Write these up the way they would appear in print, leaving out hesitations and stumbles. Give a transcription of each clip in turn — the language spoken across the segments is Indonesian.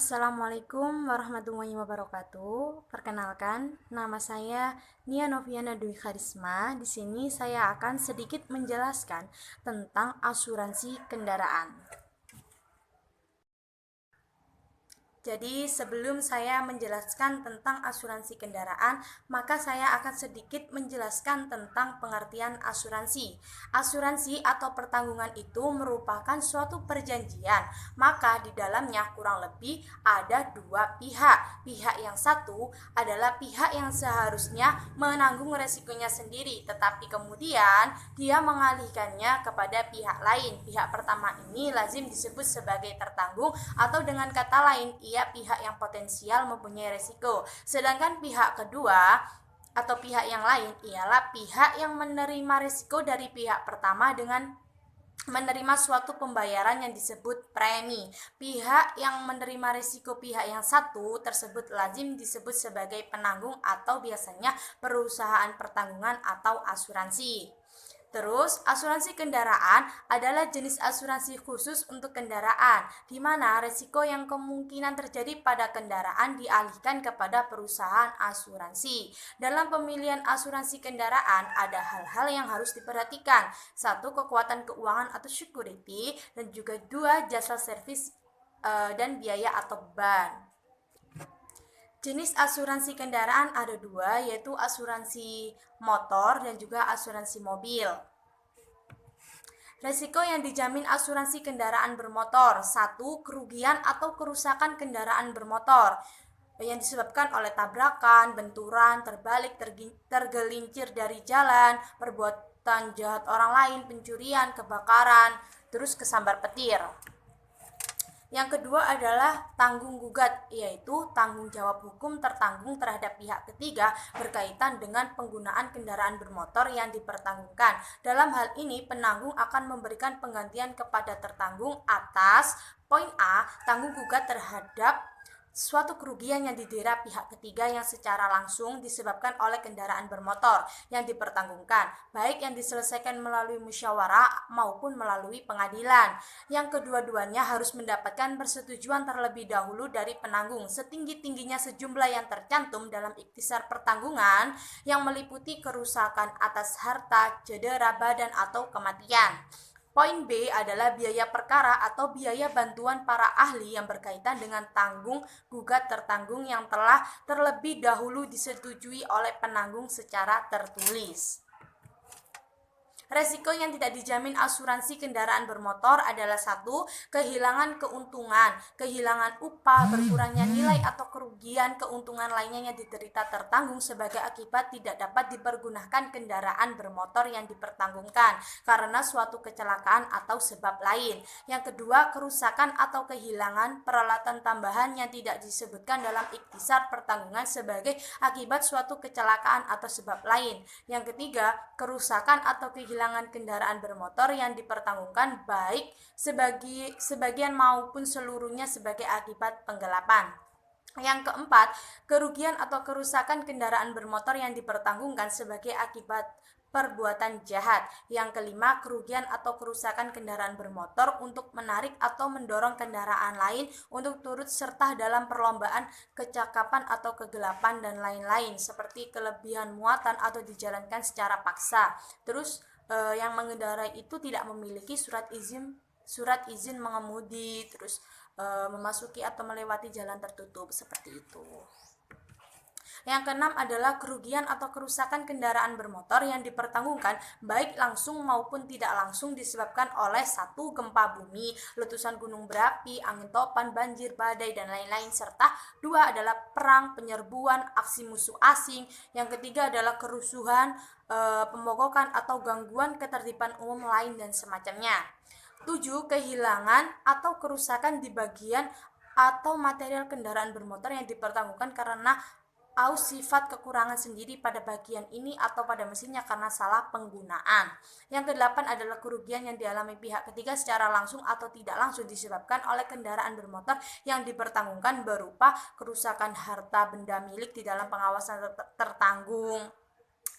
Assalamualaikum warahmatullahi wabarakatuh. Perkenalkan, nama saya Nia Noviana Dwi Karisma. Di sini saya akan sedikit menjelaskan tentang asuransi kendaraan. Jadi sebelum saya menjelaskan tentang asuransi kendaraan, maka saya akan sedikit menjelaskan tentang pengertian asuransi. Asuransi atau pertanggungan itu merupakan suatu perjanjian, maka di dalamnya kurang lebih ada dua pihak. Pihak yang satu adalah pihak yang seharusnya menanggung resikonya sendiri, tetapi kemudian dia mengalihkannya kepada pihak lain. Pihak pertama ini lazim disebut sebagai tertanggung, atau dengan kata lain ia pihak yang potensial mempunyai resiko. Sedangkan pihak kedua atau pihak yang lain ialah pihak yang menerima resiko dari pihak pertama dengan menerima suatu pembayaran yang disebut premi. Pihak yang menerima risiko pihak yang satu tersebut lazim disebut sebagai penanggung atau biasanya perusahaan pertanggungan atau asuransi. Terus, asuransi kendaraan adalah jenis asuransi khusus untuk kendaraan, di mana risiko yang kemungkinan terjadi pada kendaraan dialihkan kepada perusahaan asuransi. Dalam pemilihan asuransi kendaraan, ada hal-hal yang harus diperhatikan. Satu, kekuatan keuangan atau security, dan juga dua, jasa servis dan biaya atau beban. Jenis asuransi kendaraan ada dua, yaitu asuransi motor dan juga asuransi mobil. Resiko yang dijamin asuransi kendaraan bermotor: 1. Kerugian atau kerusakan kendaraan bermotor yang disebabkan oleh tabrakan, benturan, terbalik, tergelincir dari jalan, perbuatan jahat orang lain, pencurian, kebakaran, terus kesambar petir. Yang kedua adalah tanggung gugat, yaitu tanggung jawab hukum tertanggung terhadap pihak ketiga berkaitan dengan penggunaan kendaraan bermotor yang dipertanggungkan. Dalam hal ini, penanggung akan memberikan penggantian kepada tertanggung atas poin A, tanggung gugat terhadap suatu kerugian yang didera pihak ketiga yang secara langsung disebabkan oleh kendaraan bermotor yang dipertanggungkan, baik yang diselesaikan melalui musyawarah maupun melalui pengadilan. Yang kedua-duanya harus mendapatkan persetujuan terlebih dahulu dari penanggung setinggi-tingginya sejumlah yang tercantum dalam ikhtisar pertanggungan yang meliputi kerusakan atas harta, cedera badan, atau kematian. Poin B adalah biaya perkara atau biaya bantuan para ahli yang berkaitan dengan tanggung gugat tertanggung yang telah terlebih dahulu disetujui oleh penanggung secara tertulis. Resiko yang tidak dijamin asuransi kendaraan bermotor adalah 1. Kehilangan keuntungan, kehilangan upah, berkurangnya nilai atau kerugian keuntungan lainnya yang diderita tertanggung sebagai akibat tidak dapat dipergunakan kendaraan bermotor yang dipertanggungkan karena suatu kecelakaan atau sebab lain. Yang kedua, kerusakan atau kehilangan peralatan tambahan yang tidak disebutkan dalam ikhtisar pertanggungan sebagai akibat suatu kecelakaan atau sebab lain. Yang ketiga, kerusakan atau kehilangan kendaraan bermotor yang dipertanggungkan baik sebagian maupun seluruhnya sebagai akibat penggelapan. Yang keempat, kerugian atau kerusakan kendaraan bermotor yang dipertanggungkan sebagai akibat perbuatan jahat. Yang kelima, kerugian atau kerusakan kendaraan bermotor untuk menarik atau mendorong kendaraan lain untuk turut serta dalam perlombaan kecakapan atau kegelapan dan lain-lain, seperti kelebihan muatan atau dijalankan secara paksa. Terus yang mengendarai itu tidak memiliki surat izin mengemudi, terus memasuki atau melewati jalan tertutup, seperti itu. Yang keenam adalah kerugian atau kerusakan kendaraan bermotor yang dipertanggungkan baik langsung maupun tidak langsung disebabkan oleh 1. Gempa bumi, letusan gunung berapi, angin topan, banjir, badai, dan lain-lain, serta 2 adalah perang, penyerbuan, aksi musuh asing. Yang ketiga adalah kerusuhan, pemogokan atau gangguan ketertiban umum lain dan semacamnya. 7. Kehilangan atau kerusakan di bagian atau material kendaraan bermotor yang dipertanggungkan karena sifat kekurangan sendiri pada bagian ini atau pada mesinnya karena salah penggunaan. Yang kedelapan adalah kerugian yang dialami pihak ketiga secara langsung atau tidak langsung disebabkan oleh kendaraan bermotor yang dipertanggungkan berupa kerusakan harta benda milik di dalam pengawasan tertanggung,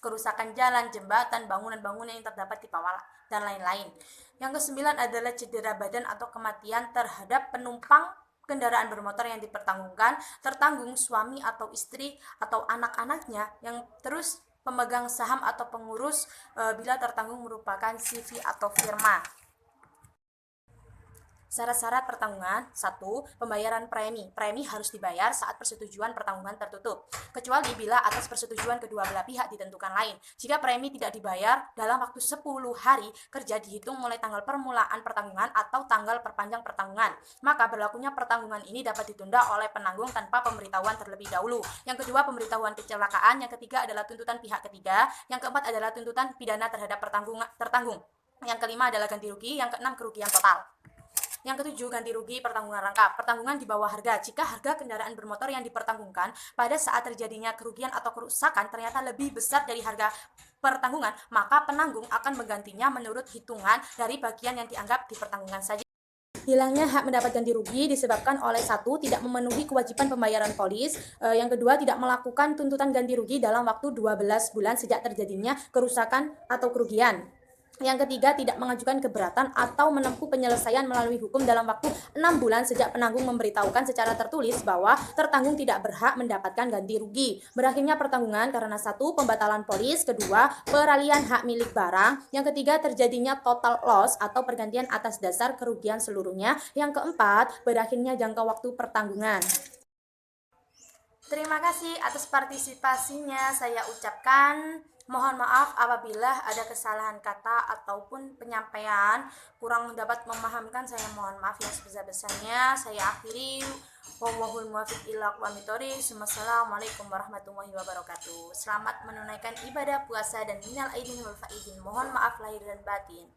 kerusakan jalan, jembatan, bangunan-bangunan yang terdapat di bawah, dan lain-lain. Yang kesembilan adalah cedera badan atau kematian terhadap penumpang kendaraan bermotor yang dipertanggungkan tertanggung suami atau istri atau anak-anaknya yang terus pemegang saham atau pengurus bila tertanggung merupakan CV atau firma. Syarat-syarat pertanggungan. 1. Pembayaran premi. Premi harus dibayar saat persetujuan pertanggungan tertutup, kecuali bila atas persetujuan kedua belah pihak ditentukan lain. Jika premi tidak dibayar dalam waktu 10 hari kerja dihitung mulai tanggal permulaan pertanggungan atau tanggal perpanjang pertanggungan, maka berlakunya pertanggungan ini dapat ditunda oleh penanggung tanpa pemberitahuan terlebih dahulu. Yang kedua, pemberitahuan kecelakaan. Yang ketiga adalah tuntutan pihak ketiga. Yang keempat adalah tuntutan pidana terhadap tertanggung. Yang kelima adalah ganti rugi. Yang keenam, kerugian total. Yang ketujuh, ganti rugi pertanggungan rangkap. Pertanggungan di bawah harga. Jika harga kendaraan bermotor yang dipertanggungkan pada saat terjadinya kerugian atau kerusakan ternyata lebih besar dari harga pertanggungan, maka penanggung akan menggantinya menurut hitungan dari bagian yang dianggap dipertanggungkan saja. Hilangnya hak mendapat ganti rugi disebabkan oleh 1. Tidak memenuhi kewajiban pembayaran polis. Yang kedua, tidak melakukan tuntutan ganti rugi dalam waktu 12 bulan sejak terjadinya kerusakan atau kerugian. Yang ketiga, tidak mengajukan keberatan atau menempuh penyelesaian melalui hukum dalam waktu 6 bulan sejak penanggung memberitahukan secara tertulis bahwa tertanggung tidak berhak mendapatkan ganti rugi. Berakhirnya pertanggungan karena 1. Pembatalan polis. Kedua, peralihan hak milik barang. Yang ketiga, terjadinya total loss atau pergantian atas dasar kerugian seluruhnya. Yang keempat, berakhirnya jangka waktu pertanggungan. Terima kasih atas partisipasinya. Saya ucapkan mohon maaf apabila ada kesalahan kata ataupun penyampaian kurang dapat memahamkan. Saya mohon maaf yang sebesar-besarnya. Saya akhiri. Wallahul muwaffiq ila aqwamit thoriq. Wassalamualaikum warahmatullahi wabarakatuh. Selamat menunaikan ibadah puasa dan minal aidin wal faizin. Mohon maaf lahir dan batin.